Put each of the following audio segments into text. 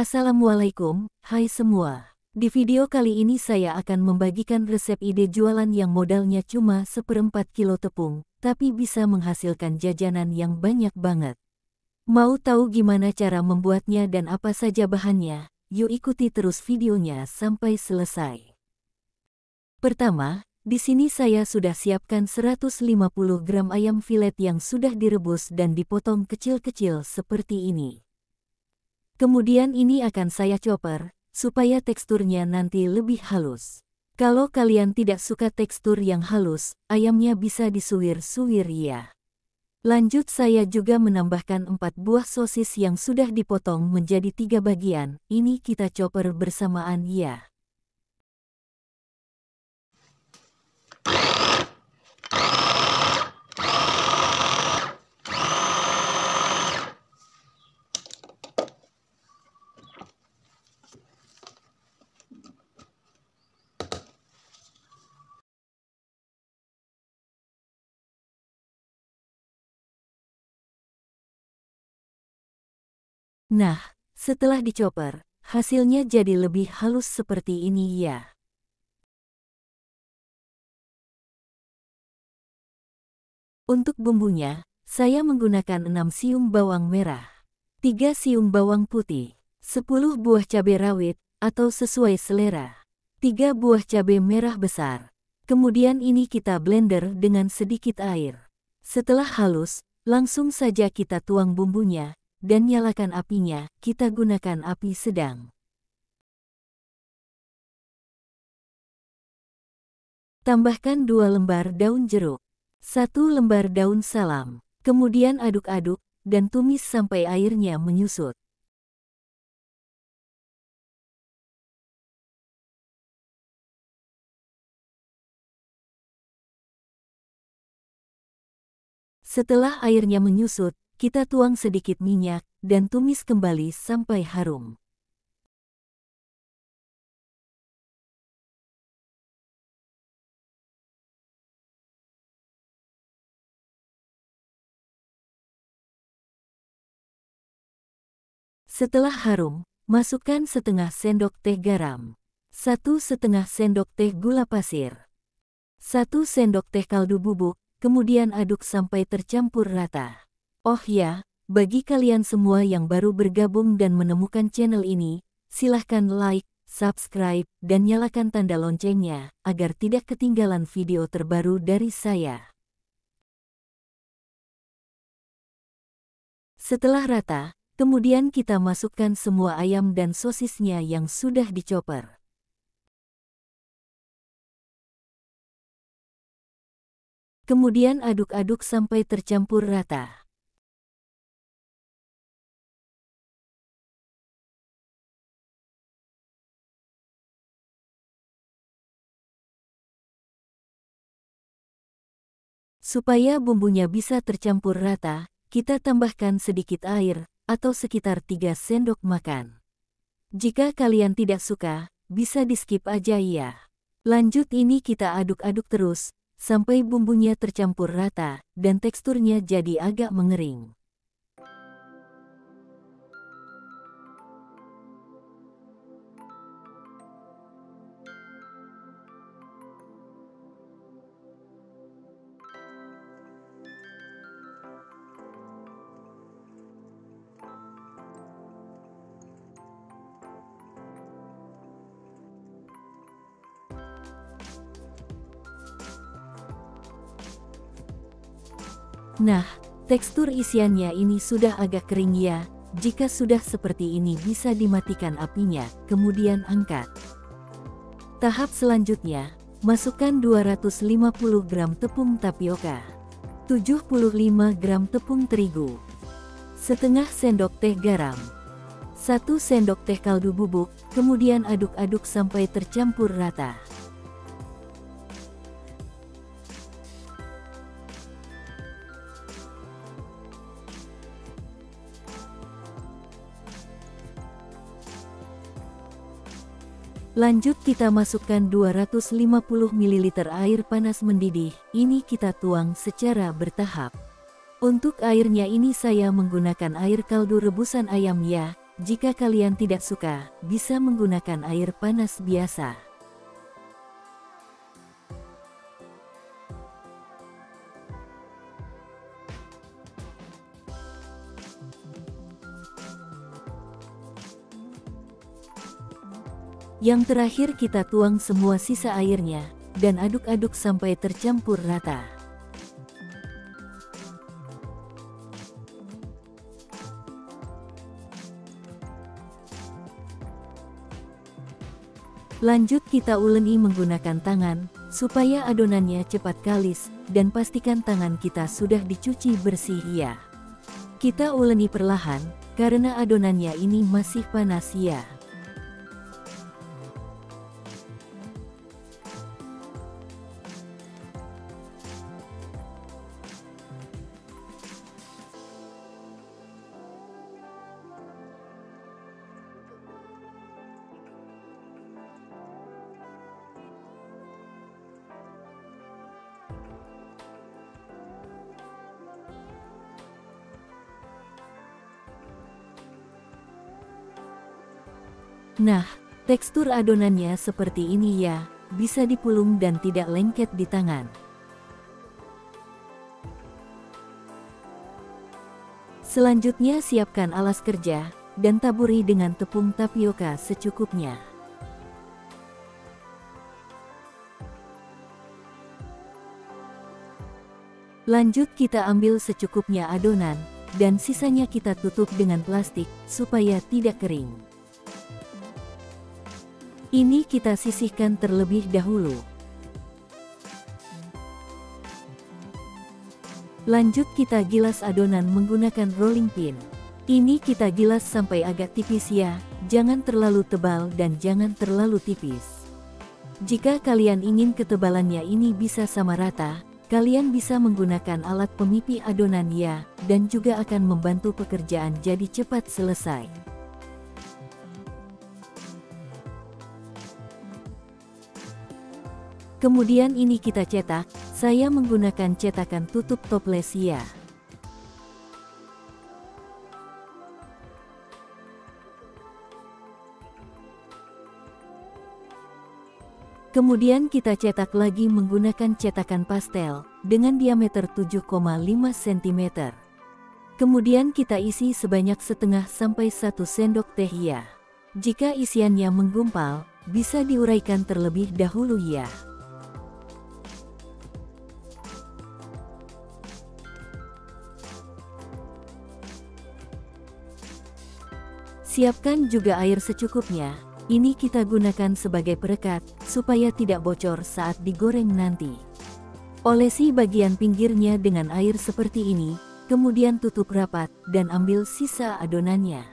Assalamualaikum, hai semua. Di video kali ini saya akan membagikan resep ide jualan yang modalnya cuma 1/4 kilo tepung, tapi bisa menghasilkan jajanan yang banyak banget. Mau tahu gimana cara membuatnya dan apa saja bahannya? Yuk ikuti terus videonya sampai selesai. Pertama, di sini saya sudah siapkan 150 gram ayam filet yang sudah direbus dan dipotong kecil-kecil seperti ini. Kemudian ini akan saya chopper, supaya teksturnya nanti lebih halus. Kalau kalian tidak suka tekstur yang halus, ayamnya bisa disuwir-suwir ya. Lanjut saya juga menambahkan 4 buah sosis yang sudah dipotong menjadi 3 bagian, ini kita chopper bersamaan ya. Nah, setelah dichopper, hasilnya jadi lebih halus seperti ini ya. Untuk bumbunya, saya menggunakan 6 siung bawang merah, 3 siung bawang putih, 10 buah cabai rawit, atau sesuai selera, 3 buah cabai merah besar. Kemudian ini kita blender dengan sedikit air. Setelah halus, langsung saja kita tuang bumbunya, dan nyalakan apinya, kita gunakan api sedang. Tambahkan 2 lembar daun jeruk, 1 lembar daun salam, kemudian aduk-aduk, dan tumis sampai airnya menyusut. Setelah airnya menyusut, kita tuang sedikit minyak, dan tumis kembali sampai harum. Setelah harum, masukkan setengah sendok teh garam, 1,5 sendok teh gula pasir, 1 sendok teh kaldu bubuk, kemudian aduk sampai tercampur rata. Oh ya, bagi kalian semua yang baru bergabung dan menemukan channel ini, silahkan like, subscribe, dan nyalakan tanda loncengnya, agar tidak ketinggalan video terbaru dari saya. Setelah rata, kemudian kita masukkan semua ayam dan sosisnya yang sudah dichopper. Kemudian aduk-aduk sampai tercampur rata. Supaya bumbunya bisa tercampur rata, kita tambahkan sedikit air, atau sekitar 3 sendok makan. Jika kalian tidak suka, bisa di-skip aja ya. Lanjut ini kita aduk-aduk terus, sampai bumbunya tercampur rata, dan teksturnya jadi agak mengering. Nah, tekstur isiannya ini sudah agak kering ya. Jika sudah seperti ini bisa dimatikan apinya, kemudian angkat. Tahap selanjutnya, masukkan 250 gram tepung tapioka, 75 gram tepung terigu, setengah sendok teh garam, 1 sendok teh kaldu bubuk, kemudian aduk-aduk sampai tercampur rata. Lanjut kita masukkan 250 ml air panas mendidih, ini kita tuang secara bertahap. Untuk airnya ini saya menggunakan air kaldu rebusan ayam ya, Jika kalian tidak suka, bisa menggunakan air panas biasa. Yang terakhir kita tuang semua sisa airnya, dan aduk-aduk sampai tercampur rata. Lanjut kita uleni menggunakan tangan, supaya adonannya cepat kalis, dan pastikan tangan kita sudah dicuci bersih ya. Kita uleni perlahan, karena adonannya ini masih panas ya. Nah, tekstur adonannya seperti ini ya, bisa dipulung dan tidak lengket di tangan. Selanjutnya siapkan alas kerja, dan taburi dengan tepung tapioka secukupnya. Lanjut kita ambil secukupnya adonan, dan sisanya kita tutup dengan plastik, supaya tidak kering. Ini kita sisihkan terlebih dahulu. Lanjut kita gilas adonan menggunakan rolling pin. Ini kita gilas sampai agak tipis ya, jangan terlalu tebal dan jangan terlalu tipis. Jika kalian ingin ketebalannya ini bisa sama rata, kalian bisa menggunakan alat pemipih adonan ya, dan juga akan membantu pekerjaan jadi cepat selesai. Kemudian ini kita cetak, saya menggunakan cetakan tutup toples ya. Kemudian kita cetak lagi menggunakan cetakan pastel, dengan diameter 7,5 cm. Kemudian kita isi sebanyak setengah sampai 1 sendok teh ya. Jika isiannya menggumpal, bisa diuraikan terlebih dahulu ya. Siapkan juga air secukupnya, ini kita gunakan sebagai perekat, supaya tidak bocor saat digoreng nanti. Olesi bagian pinggirnya dengan air seperti ini, kemudian tutup rapat, dan ambil sisa adonannya.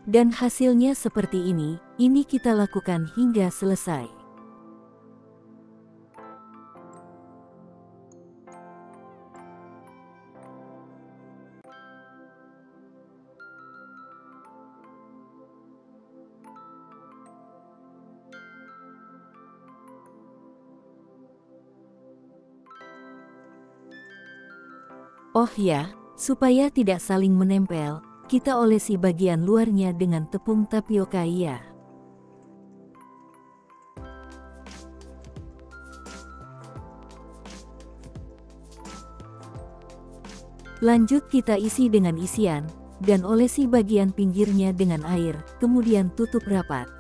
Dan hasilnya seperti ini kita lakukan hingga selesai. Oh ya, supaya tidak saling menempel, kita olesi bagian luarnya dengan tepung tapioka ya. Lanjut kita isi dengan isian, dan olesi bagian pinggirnya dengan air, kemudian tutup rapat.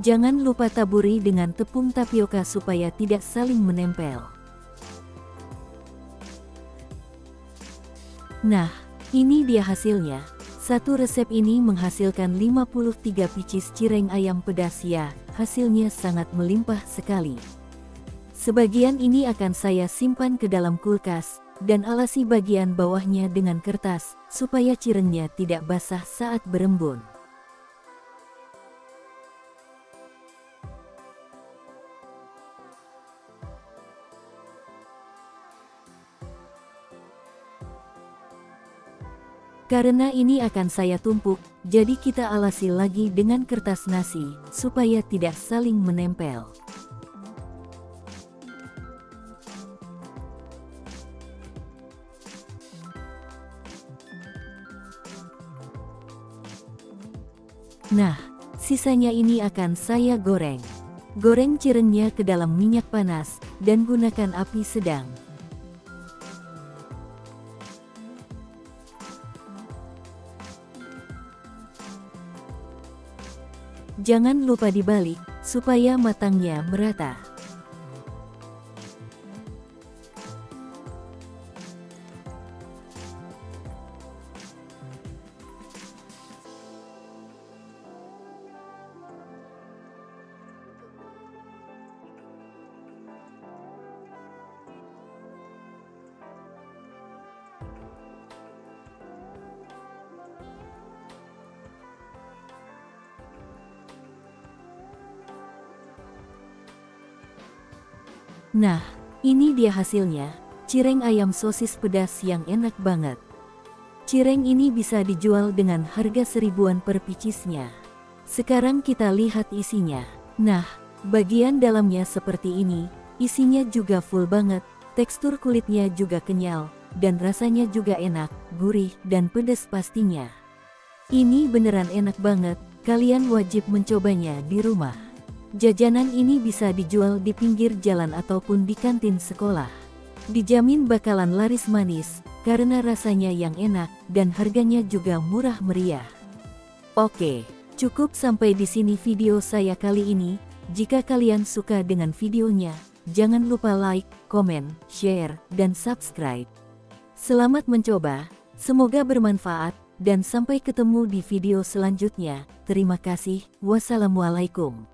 Jangan lupa taburi dengan tepung tapioka supaya tidak saling menempel. Nah, ini dia hasilnya. Satu resep ini menghasilkan 53 pieces cireng ayam pedas ya, hasilnya sangat melimpah sekali. Sebagian ini akan saya simpan ke dalam kulkas, dan alasi bagian bawahnya dengan kertas, supaya cirengnya tidak basah saat berembun. Karena ini akan saya tumpuk, jadi kita alasi lagi dengan kertas nasi, supaya tidak saling menempel. Nah, sisanya ini akan saya goreng. Goreng cirengnya ke dalam minyak panas, dan gunakan api sedang. Jangan lupa dibalik, supaya matangnya merata. Nah, ini dia hasilnya, cireng ayam sosis pedas yang enak banget. Cireng ini bisa dijual dengan harga 1000-an per picisnya. Sekarang kita lihat isinya. Nah, bagian dalamnya seperti ini, isinya juga full banget, tekstur kulitnya juga kenyal, dan rasanya juga enak, gurih, dan pedas pastinya. Ini beneran enak banget, kalian wajib mencobanya di rumah. Jajanan ini bisa dijual di pinggir jalan ataupun di kantin sekolah. Dijamin bakalan laris manis, karena rasanya yang enak dan harganya juga murah meriah. Oke, cukup sampai di sini video saya kali ini. Jika kalian suka dengan videonya, jangan lupa like, komen, share, dan subscribe. Selamat mencoba, semoga bermanfaat, dan sampai ketemu di video selanjutnya. Terima kasih, wassalamualaikum.